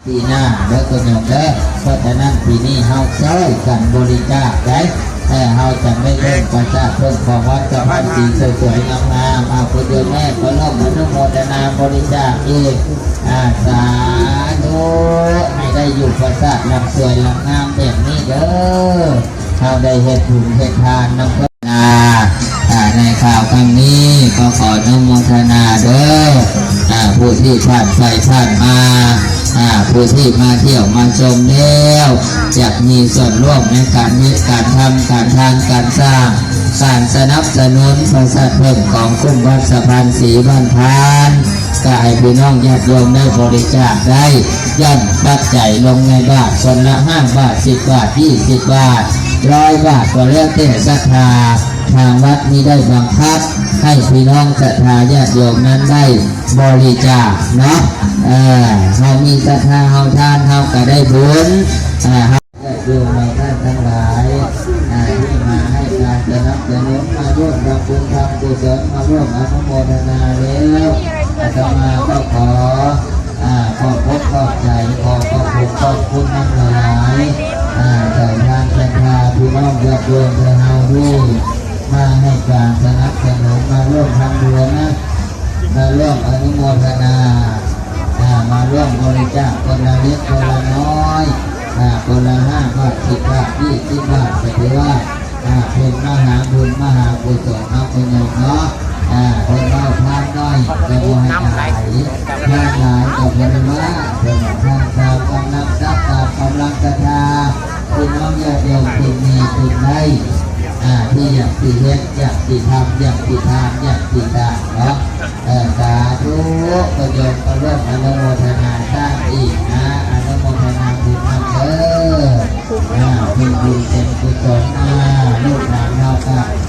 ปีหน้าแล้วก็โยมเด้อเพราะฉะนั้นปีนี้เฮาช่วยกันบริจาคได้แต่เฮาจะไม่เพิ่มประชาเพิ่มของวัดกับพันสีสวยๆงามๆเอาคุณโยมแม่ก็ร่วมอนุโมทนาบริจาคอีกสาธุให้ได้อยู่ประสาทลำสวยลำงามแบบนี้เด้อเฮาได้เฮ็ดบุญเฮ็ดทานน้ำเพิ่นในข่าวครั้งนี้ก็ขออนุโมทนาเด้อผู้ที่ผ่านไปผ่านมาผู้ที่มาเที่ยวมาชมแล้วจะมีส่วนร่วมในการเฮ็ดการทำการทานการสร้างการสนับสนุนประชาชนของกลุ่มวัดสะพานศรีบ้านพานก็ให้พี่น้องญาติโยมได้บริจาคได้ย่อนปัจจัยลงในบาทคนละ5 บาท10 บาท20 บาท100 บาทก็แล้วแต่ศรัทธาทางวัดนี้ได้บังคับให้พี่น้องศรัทธาญาติโยมนั้นได้บริจาคเนาะเรามีศรัทธาเราทานเราก็ได้บุญญาติโยมเราท่านทั้งหลายที่มาให้การสนับสนุนมาร่วมทำบุญทำกุศลมาร่วมอนุโมทนาแล้วอาตมาก็ขอขอบใจขอบคุณทั้งหลายแต่ทางศรัทธาพี่น้องญาติโยมเราด้วยมาให้การสนับสนุนมาร่วมทำบุญนะมาร่วมอนุโมทนามาร่วมบริจาคคนละเล็กคนละน้อยคนละ5 บาท10 บาท20 บาทก็ถือว่าเป็นมหาบุญมหากุศลเอาไปโยมเนาะคนเราทานน้อยจะบ่ให้หลายทานหลายก็บ่ได้ว่าเป็นทานตามกำลังทรัพย์ตามกำลังศรัทธาพี่น้องญาติโยมที่มีที่ได้ที่อยากที่เฮ็ดอยากที่ทำอยากที่ทานอยากที่ได้เนาะสาธุประโยชน์ก็ร่วมอนุโมทนาสร้างอีกนะอนุโมทนาบุญนำเด้อเป็นบุญเป็นกุศลลูกหลานเราก็